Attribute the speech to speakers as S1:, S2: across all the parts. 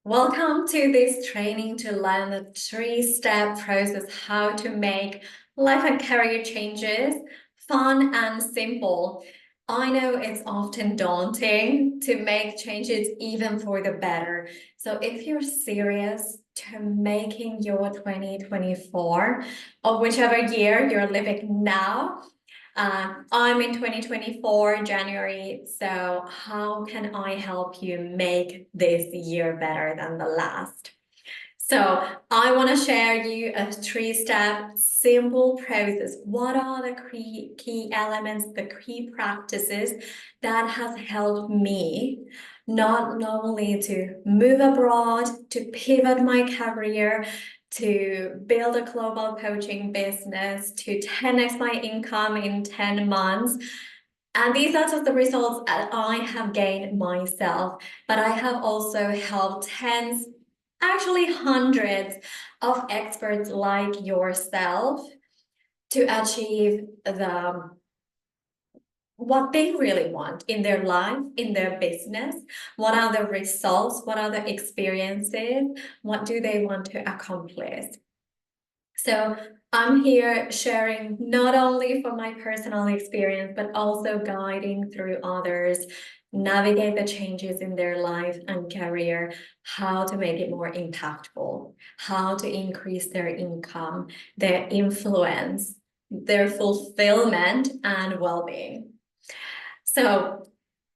S1: Welcome to this training to learn the three-step process how to make life and career changes fun and simple. I know it's often daunting to make changes even for the better. So if you're serious to making your 2024 or whichever year you're living now, I'm in 2024, January, so how can I help you make this year better than the last? So I want to share you a three-step simple process. What are the key elements, the key practices that has helped me not only to move abroad, to pivot my career, to build a global coaching business, to 10x my income in 10 months. And these are just the results that I have gained myself, but I have also helped tens, actually hundreds of experts like yourself to achieve what they really want in their life, in their business. What are the results? What are the experiences? What do they want to accomplish? So I'm here sharing not only from my personal experience, but also guiding through others, navigate the changes in their life and career, how to make it more impactful, how to increase their income, their influence, their fulfillment and well-being. So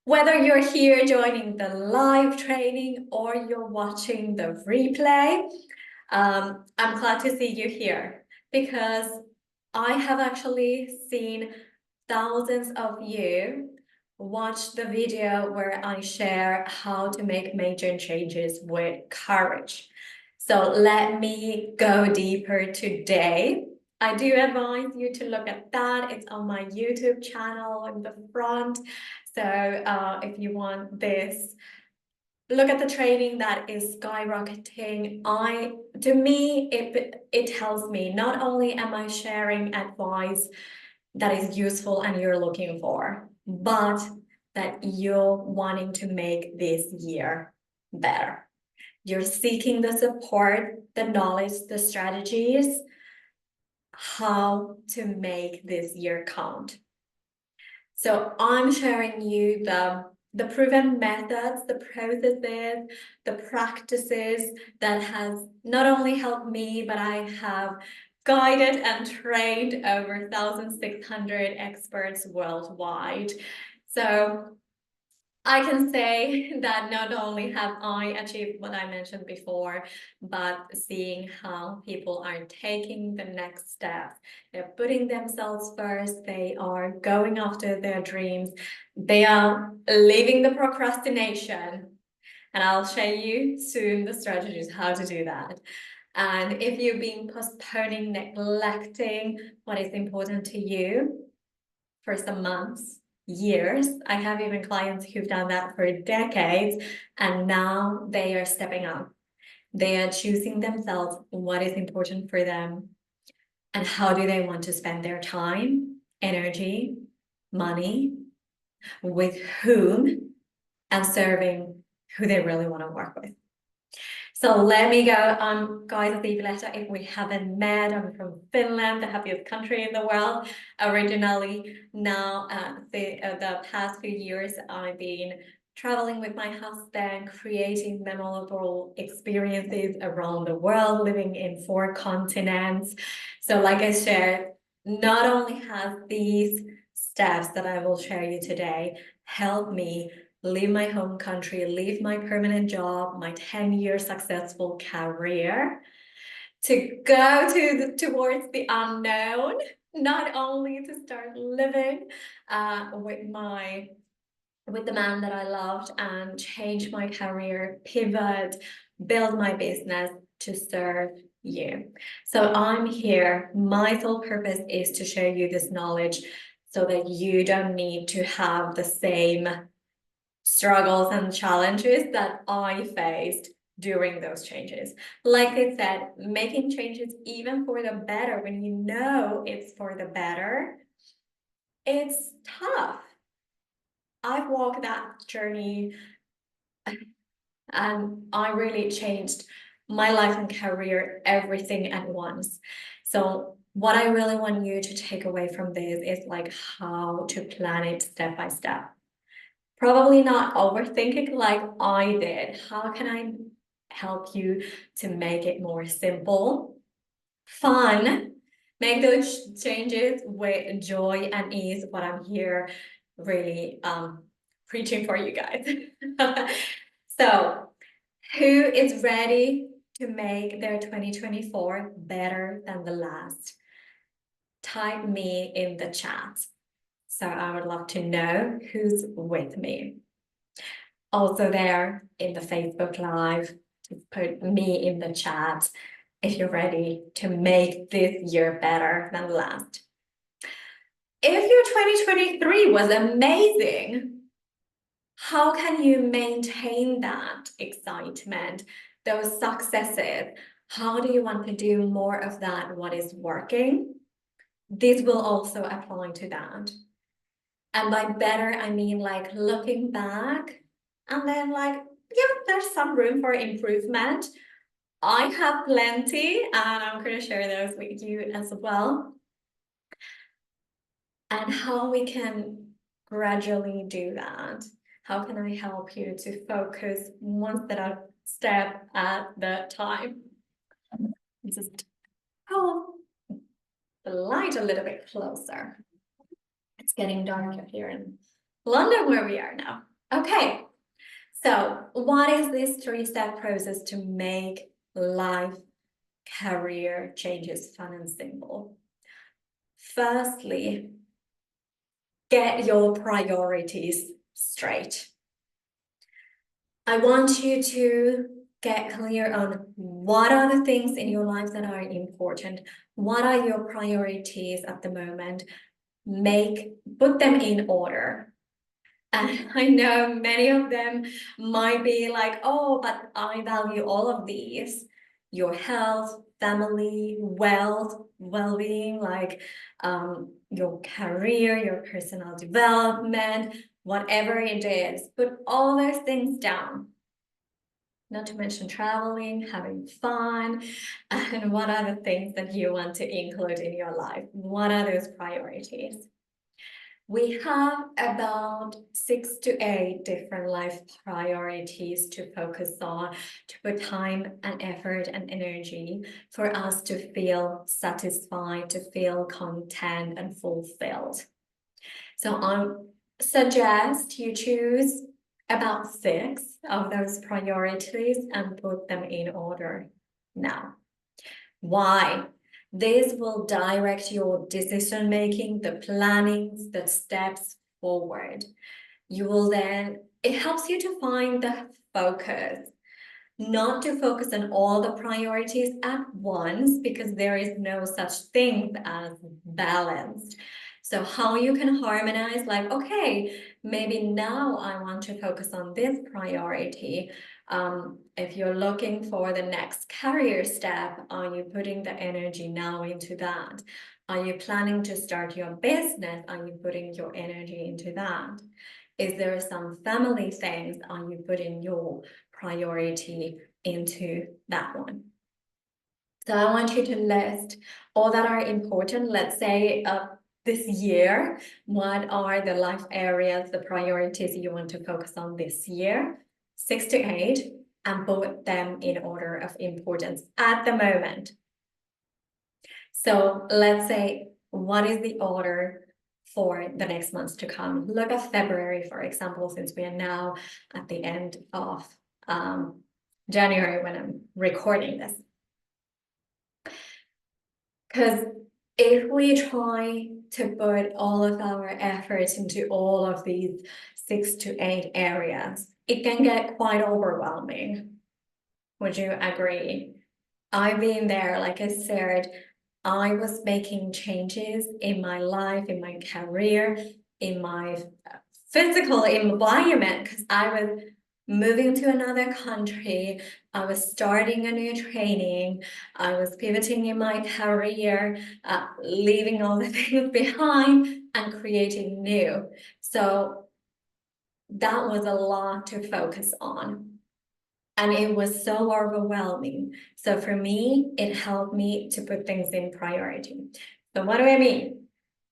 S1: whether you're here joining the live training or you're watching the replay, I'm glad to see you here because I have actually seen thousands of you watch the video where I share how to make major changes with courage. So let me go deeper today. I do advise you to look at that. It's on my YouTube channel in the front. So if you want this, look at the training that is skyrocketing. To me, it tells me not only am I sharing advice that is useful and you're looking for, but that you're wanting to make this year better. You're seeking the support, the knowledge, the strategies, how to make this year count. So I'm sharing you the proven methods, the processes, the practices that has not only helped me, but I have guided and trained over 1,600 experts worldwide. So I can say that not only have I achieved what I mentioned before, but seeing how people are taking the next steps. They're putting themselves first, they are going after their dreams, they are leaving the procrastination. And I'll show you soon the strategies how to do that. And if you've been postponing, neglecting what is important to you for some months, years. I have even clients who've done that for decades, and now they are stepping up. They are choosing themselves what is important for them and how do they want to spend their time, energy, money, with whom, and serving who they really want to work with. So let me go. I'm Kaisa Siipilehto. If we haven't met, I'm from Finland, the happiest country in the world, originally. Now, the past few years, I've been traveling with my husband, creating memorable experiences around the world, living in 4 continents. So like I shared, not only has these steps that I will share you today helped me leave my home country, leave my permanent job, my 10-year successful career, to go towards the unknown, not only to start living with the man that I loved and change my career, pivot, build my business to serve you. So I'm here. My sole purpose is to share you this knowledge so that you don't need to have the same struggles and challenges that I faced during those changes. Like I said, making changes even for the better when you know it's for the better, it's tough. I've walked that journey And I really changed my life and career, everything at once. So what I really want you to take away from this is like how to plan it step by step. Probably not overthinking like I did. How can I help you to make it more simple, fun, make those changes with joy and ease, what I'm here really preaching for you guys. So who is ready to make their 2024 better than the last? Type me in the chat. So I would love to know who's with me. Also there in the Facebook Live, just put me in the chat if you're ready to make this year better than the last. If your 2023 was amazing, how can you maintain that excitement, those successes? How do you want to do more of that, what is working? This will also apply to that. And by better, I mean like looking back and then like, yeah, there's some room for improvement. I have plenty and I'm going to share those with you as well. And how we can gradually do that. How can I help you to focus one step at the time? Just pull the light a little bit closer. It's getting darker here in London where we are now. Okay, so what is this three-step process to make life, career changes fun and simple? Firstly, get your priorities straight. I want you to get clear on what are the things in your life that are important. What are your priorities at the moment? Put them in order. And I know many of them might be like, oh, but I value all of these. Your health, family, wealth, well-being, like your career, your personal development, whatever it is. Put all those things down. Not to mention traveling, having fun, and what are the things that you want to include in your life? What are those priorities? We have about 6 to 8 different life priorities to focus on, to put time and effort and energy for us to feel satisfied, to feel content and fulfilled. So I suggest you choose about 6 of those priorities and put them in order now. Why? This will direct your decision making, the planning, the steps forward. You will then, it helps you to find the focus, not to focus on all the priorities at once, because there is no such thing as balanced. So how you can harmonize, like, okay, maybe now I want to focus on this priority. If you're looking for the next career step, are you putting the energy now into that? Are you planning to start your business? Are you putting your energy into that? Is there some family things? Are you putting your priority into that one? So I want you to list all that are important. Let's say this year, what are the life areas, the priorities you want to focus on this year? 6 to 8, and put them in order of importance at the moment. So let's say, what is the order for the next months to come? Look at February, for example, since we are now at the end of January when I'm recording this. Because if we try to put all of our efforts into all of these 6 to 8 areas, it can get quite overwhelming. Would you agree? I've been there, like I said, I was making changes in my life, in my career, in my physical environment, because I was moving to another country, I was starting a new training, I was pivoting in my career, leaving all the things behind and creating new. So that was a lot to focus on. And it was so overwhelming. So for me, it helped me to put things in priority. So what do I mean?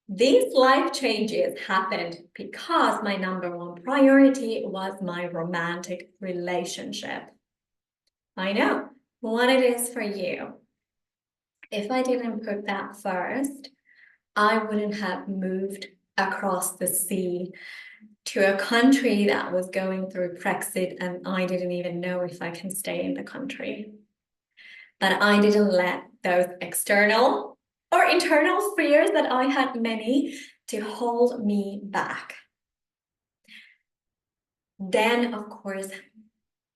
S1: These life changes happened because my number one priority was my romantic relationship. I know what it is for you. If I didn't put that first, I wouldn't have moved across the sea to a country that was going through Brexit, and I didn't even know if I can stay in the country. But I didn't let those external or internal fears that I had many to hold me back. Then, of course,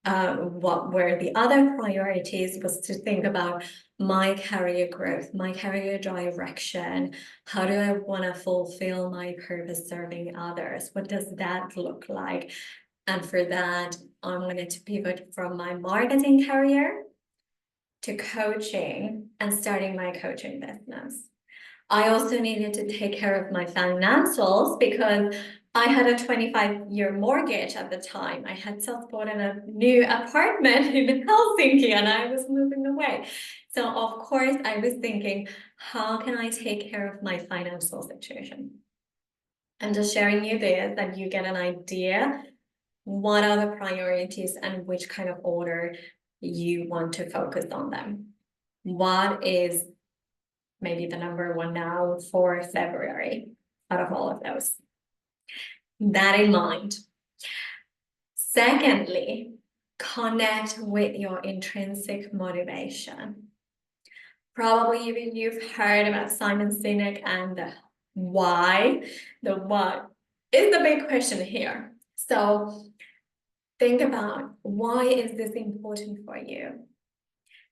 S1: what were the other priorities was to think about my career growth, my career direction. How do I want to fulfill my purpose serving others? What does that look like? And for that, I wanted to pivot from my marketing career to coaching and starting my coaching business. I also needed to take care of my financials because I had a 25-year mortgage at the time. I had just bought in a new apartment in Helsinki and I was moving away. So of course I was thinking, how can I take care of my financial situation? I'm just sharing you this that you get an idea what are the priorities and which kind of order you want to focus on them. What is maybe the number one now for February out of all of those? That in mind. Secondly, connect with your intrinsic motivation. Probably even you've heard about Simon Sinek and the why. The what is the big question here. So think about why is this important for you?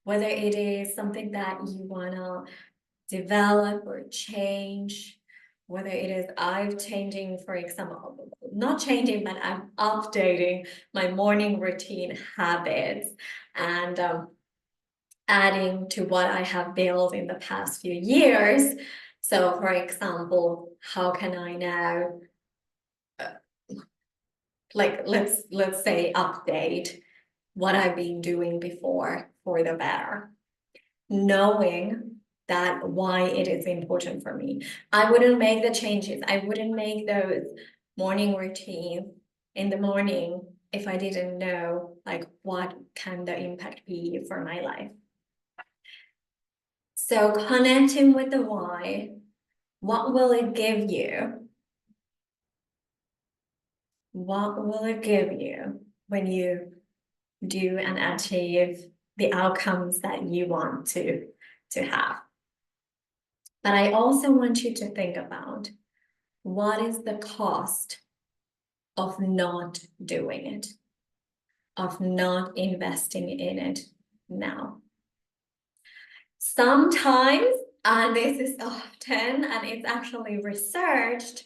S1: Whether it is something that you want to develop or change, whether it is I'm changing, for example, not changing, but I'm updating my morning routine habits and adding to what I have built in the past few years. So, for example, how can I now, like, let's say, update what I've been doing before for the better, knowing that why it is important for me. I wouldn't make the changes. I wouldn't make those morning routines in the morning if I didn't know like what can the impact be for my life. So connecting with the why, what will it give you? What will it give you when you do and achieve the outcomes that you want to have? But I also want you to think about what is the cost of not doing it, of not investing in it now. Sometimes, and this is often, and it's actually researched,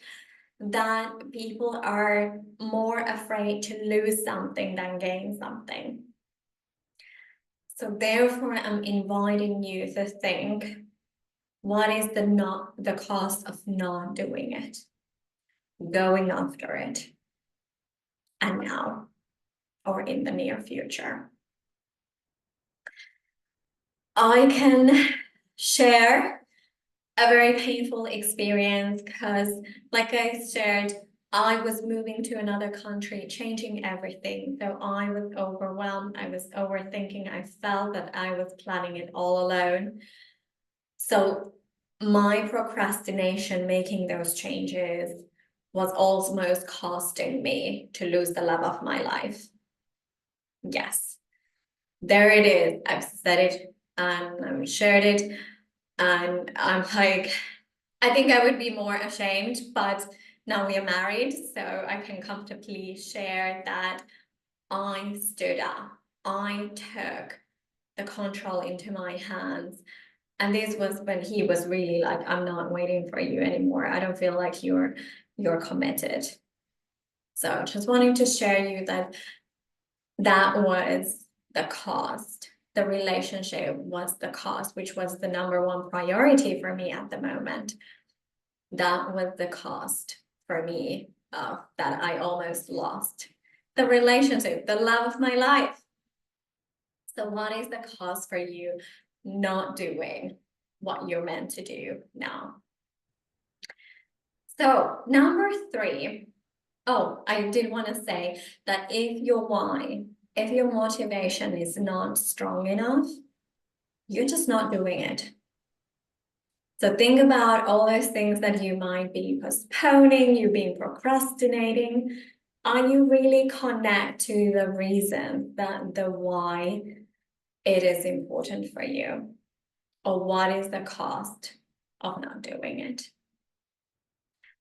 S1: that people are more afraid to lose something than gain something. So therefore, I'm inviting you to think, what is the cost of not doing it, going after it, and now, or in the near future? I can share a very painful experience because, like I shared, I was moving to another country, changing everything. So I was overwhelmed. I was overthinking. I felt that I was planning it all alone. So my procrastination making those changes was almost costing me to lose the love of my life. Yes, there it is. I've said it and I've shared it. And I'm like, I think I would be more ashamed, but now we are married, so I can comfortably share that I stood up. I took the control into my hands. And this was when he was really like, I'm not waiting for you anymore. I don't feel like you're committed. So just wanting to share you that was the cost. The relationship was the cost, which was the number one priority for me at the moment. That was the cost for me that I almost lost. The relationship, the love of my life. So what is the cause for you not doing what you're meant to do now? So number 3, I did want to say that if your why, if your motivation is not strong enough, you're just not doing it. So think about all those things that you might be postponing, you've been procrastinating. Are you really connect to the reason, that the why it is important for you? Or what is the cost of not doing it?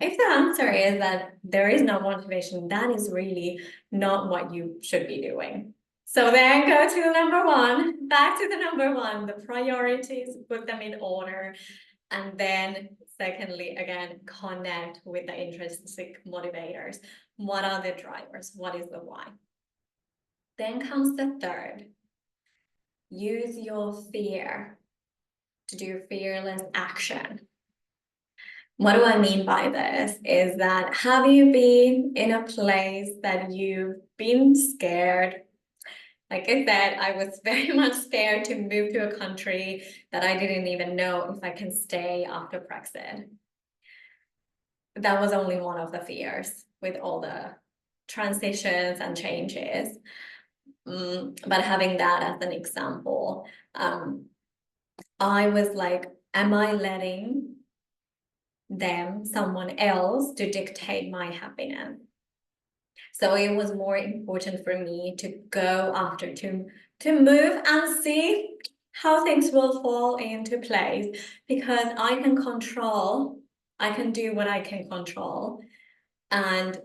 S1: If the answer is that there is no motivation, that is really not what you should be doing. So then go to the number 1, back to the number 1, the priorities, put them in order. And then secondly, again, connect with the intrinsic motivators. What are the drivers? What is the why? Then comes the 3rd. Use your fear to do fearless action. What do I mean by this? Is that, have you been in a place that you've been scared? Like I said, I was very much scared to move to a country that I didn't even know if I can stay after Brexit. That was only one of the fears with all the transitions and changes. But having that as an example, I was like, am I letting someone else, to dictate my happiness? So it was more important for me to go after, to move and see how things will fall into place, because I can do what I can control, and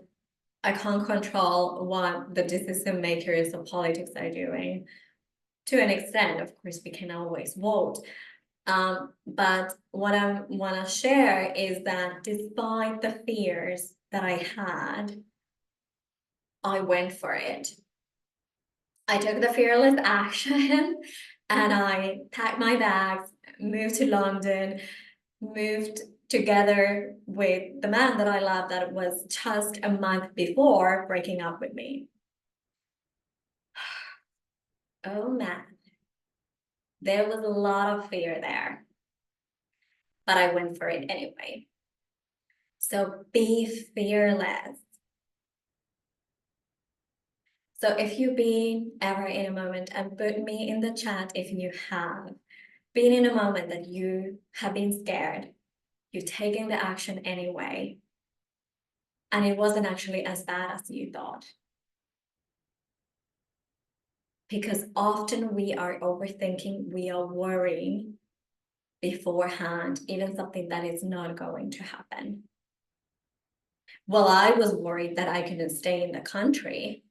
S1: I can't control what the decision makers of politics are doing. To an extent, of course, we can always vote. But what I want to share is that despite the fears that I had, I went for it. I took the fearless action and I packed my bags, moved to London, moved together with the man that I love, that was just a month before breaking up with me. Oh man, there was a lot of fear there, but I went for it anyway. So be fearless. So if you've been ever in a moment, and put me in the chat if you have been in a moment that you have been scared, you've taken the action anyway, and it wasn't actually as bad as you thought. Because often we are overthinking, we are worrying beforehand, even something that is not going to happen. Well, I was worried that I couldn't stay in the country.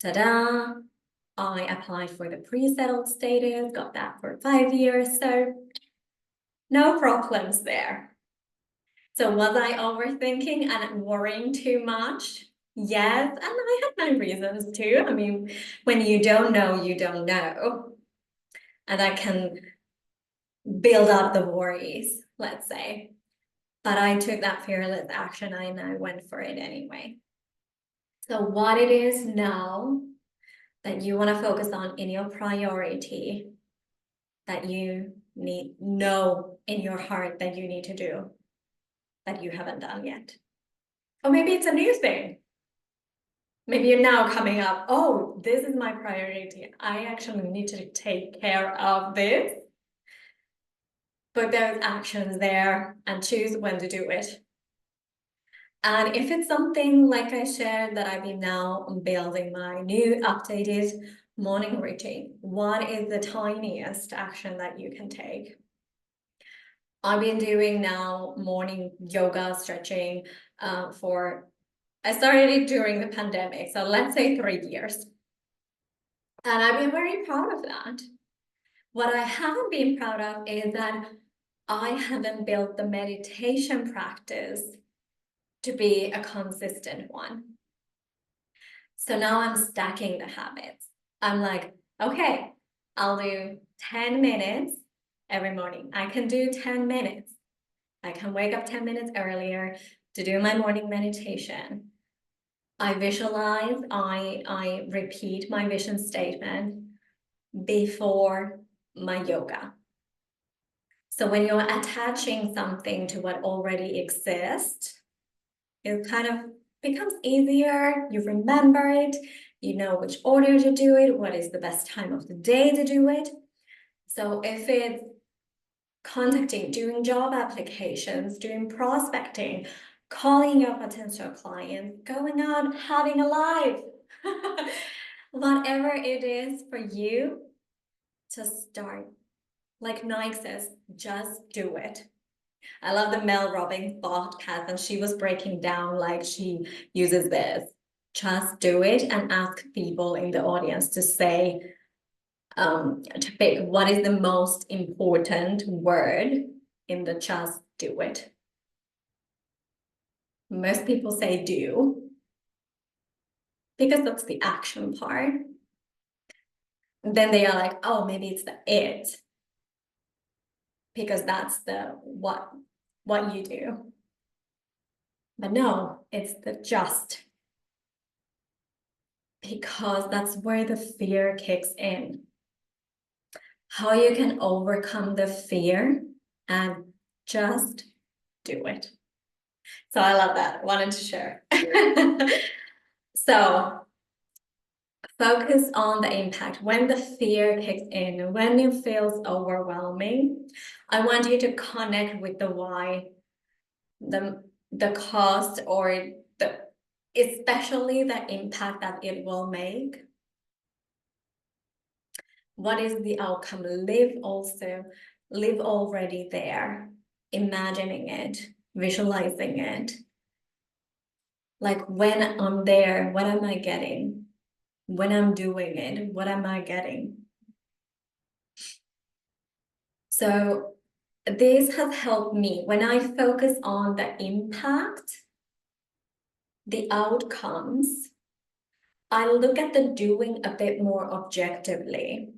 S1: Ta-da! I applied for the pre-settled status, got that for 5 years, so no problems there. So was I overthinking and worrying too much? Yes, and I had my reasons too. I mean, when you don't know, you don't know. And that can build up the worries, let's say. But I took that fearless action and I went for it anyway. So what it is now that you want to focus on in your priority, that you know in your heart that you need to do, that you haven't done yet. Or maybe it's a new thing. Maybe you're now coming up, oh, this is my priority. I actually need to take care of this. Put those actions there and choose when to do it. And if it's something like I shared that I've been now building my new updated morning routine, what is the tiniest action that you can take? I've been doing now morning yoga stretching I started it during the pandemic, so let's say 3 years. And I've been very proud of that. What I haven't been proud of is that I haven't built the meditation practice to be a consistent one. So now I'm stacking the habits. I'm like, okay, I'll do 10 minutes every morning. I can do 10 minutes. I can wake up 10 minutes earlier to do my morning meditation. I visualize, I repeat my vision statement. before my yoga. So when you're attaching something to what already exists, it kind of becomes easier. You remember it, you know which order to do it, what is the best time of the day to do it. So if it's contacting, doing job applications, doing prospecting, calling your potential clients, going out, having a life, whatever it is for you, just start. Like Nike says, just do it. I love the Mel Robbins podcast, and she was breaking down like she uses this. Just do it, and ask people in the audience to say, to pick what is the most important word in the just do it. Most people say do, because that's the action part. And then they are like, oh, maybe it's the it, because that's the what you do. But no, it's the just, because that's where the fear kicks in. How you can overcome the fear and just do it. So I love that. Wanted to share. So focus on the impact. When the fear kicks in, when it feels overwhelming, I want you to connect with the why, the cost, or especially the impact that it will make. What is the outcome? Live already there, imagining it, visualizing it. Like, when I'm there, what am I getting? When I'm doing it, what am I getting? So this has helped me. When I focus on the impact, the outcomes, I look at the doing a bit more objectively.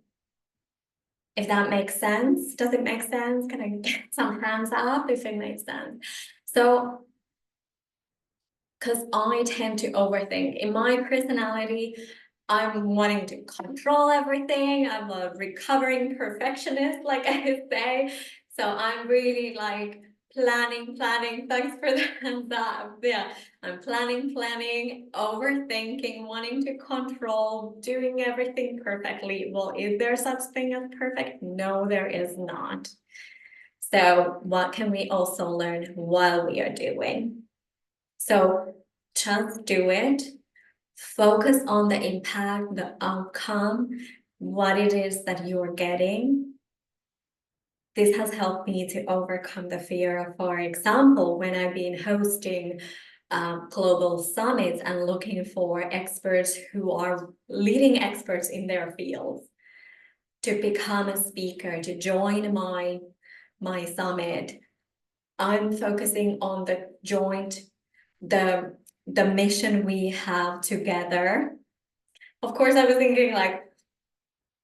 S1: If that makes sense. Does it make sense? Can I get some hands up if it makes sense? So, because I tend to overthink. In my personality, I'm wanting to control everything. I'm a recovering perfectionist, like I say. So I'm really like planning. Thanks for the hands up. Yeah, I'm planning, overthinking, wanting to control, doing everything perfectly. Well, is there such thing as perfect? No, there is not. So what can we also learn while we are doing? So just do it. Focus on the impact, the outcome, what it is that you're getting. This has helped me to overcome the fear. For example, when I've been hosting global summits and looking for experts who are leading experts in their fields to become a speaker, to join my summit, I'm focusing on the joint, the mission we have together. Of course, I was thinking like,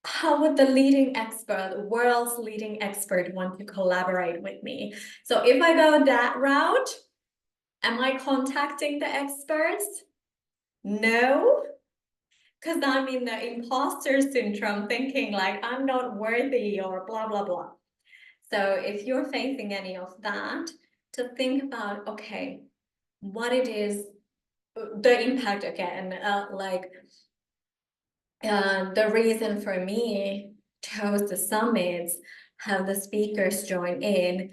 S1: how would the leading expert, the world's leading expert, want to collaborate with me? So if I go that route, am I contacting the experts? No, because I'm in the imposter syndrome, thinking like I'm not worthy or blah, blah, blah. So if you're facing any of that, to think about, okay, what it is, the impact again, the reason for me to host the summits, have the speakers join in,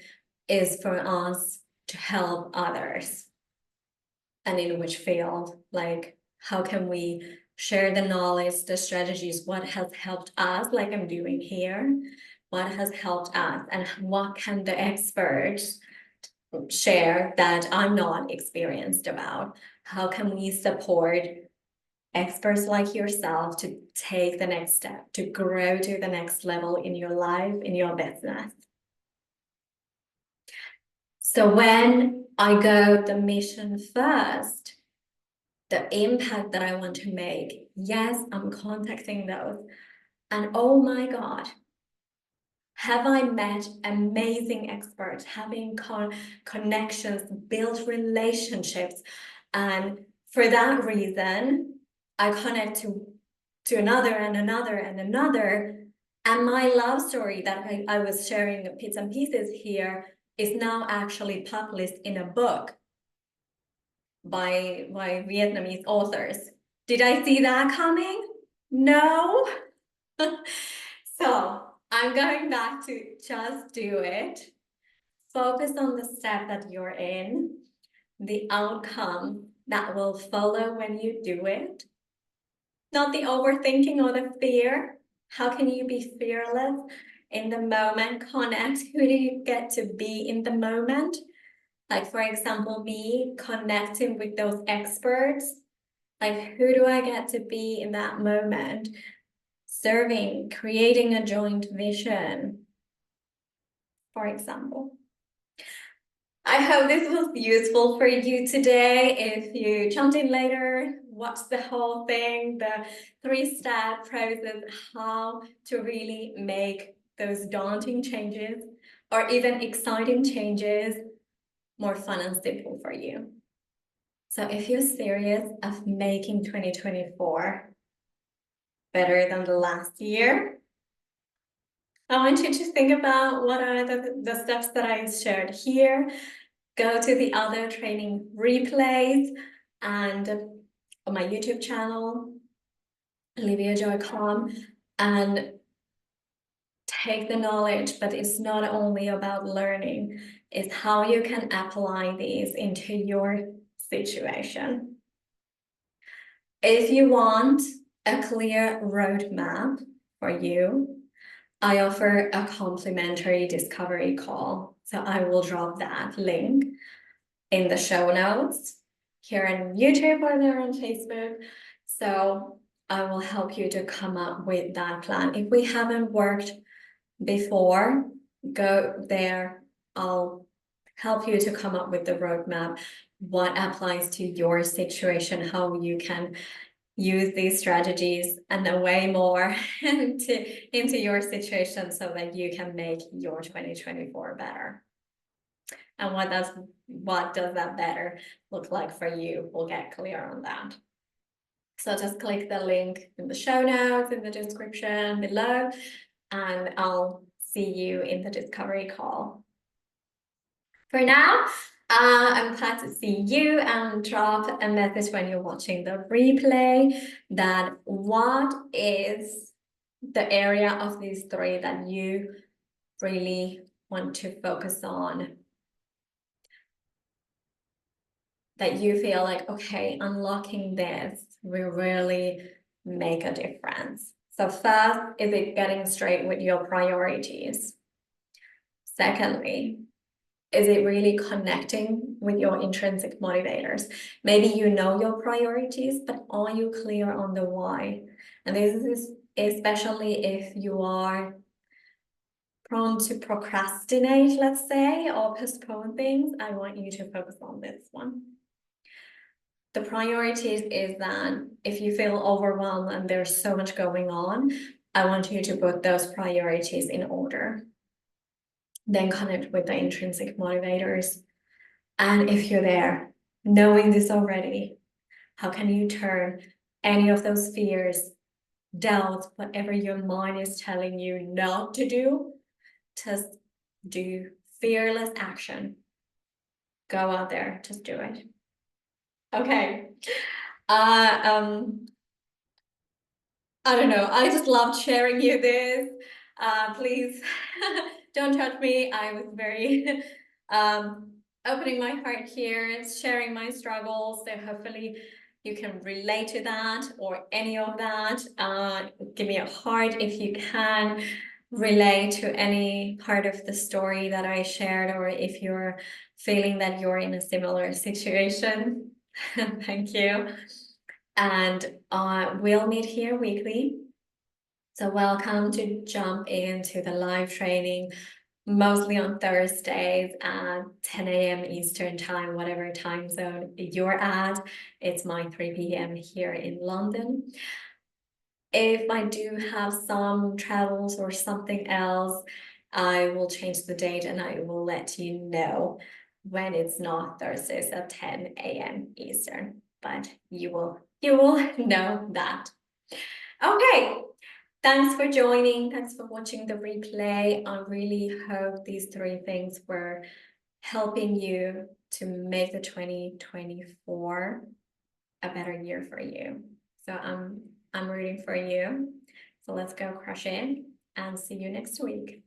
S1: is for us to help others. And in which field? Like, how can we share the knowledge, the strategies, what has helped us, like I'm doing here, what has helped us, and what can the experts share that I'm not experienced about? How can we support experts like yourself to take the next step, to grow to the next level in your life, in your business? So when I go the mission first, the impact that I want to make, yes, I'm contacting those. And oh my God, have I met amazing experts, having connections, built relationships. And for that reason, I connect to another and another and another. And my love story that I was sharing bits and pieces here is now actually published in a book by Vietnamese authors. Did I see that coming? No. So I'm going back to just do it. Focus on the step that you're in, the outcome that will follow when you do it, not the overthinking or the fear. How can you be fearless in the moment? Connect. Who do you get to be in the moment? Like, for example, me connecting with those experts. Like, who do I get to be in that moment? Serving, creating a joint vision, for example. I hope this was useful for you today. If you jumped in later, watch the whole thing, the 3-step process, how to really make those daunting changes or even exciting changes more fun and simple for you. So if you're serious of making 2024 better than the last year, I want you to think about what are the steps that I shared here. Go to the other training replays and on my YouTube channel, Olivia Joy Calm, and take the knowledge, but it's not only about learning, it's how you can apply these into your situation. If you want a clear roadmap for you, I offer a complimentary discovery call. So I will drop that link in the show notes here on YouTube or there on Facebook. So I will help you to come up with that plan. If we haven't worked before, go there. I'll help you to come up with the roadmap, what applies to your situation, how you can use these strategies and way more into your situation so that you can make your 2024 better. And what does that better look like for you? We'll get clear on that. So just click the link in the show notes, in the description below, and I'll see you in the discovery call. For now, I'm glad to see you, and drop a message when you're watching the replay that what is the area of these 3 that you really want to focus on, that you feel like, okay, unlocking this will really make a difference. So first, is it getting straight with your priorities? Secondly, is it really connecting with your intrinsic motivators? Maybe you know your priorities, but are you clear on the why? And this is especially if you are prone to procrastinate, let's say, or postpone things. I want you to focus on this one. The priorities is that if you feel overwhelmed and there's so much going on, I want you to put those priorities in order. Then connect with the intrinsic motivators. And if you're there, knowing this already, how can you turn any of those fears, doubts, whatever your mind is telling you not to do, just do fearless action. Go out there, just do it. Okay. I don't know. I just loved sharing you this. Please don't judge me. I was very opening my heart here, sharing my struggles. So hopefully you can relate to that or any of that. Give me a heart if you can relate to any part of the story that I shared, or if you're feeling that you're in a similar situation. Thank you. And we'll meet here weekly. So welcome to jump into the live training, mostly on Thursdays at 10 a.m. Eastern time, whatever time zone you're at. It's my 3 p.m. here in London. If I do have some travels or something else, I will change the date and I will let you know when it's not Thursdays at 10 a.m. Eastern, but you will know that. Okay, Thanks for joining. Thanks for watching the replay. I really hope these 3 things were helping you to make the 2024 a better year for you. So I'm rooting for you. So let's go crush it and see you next week.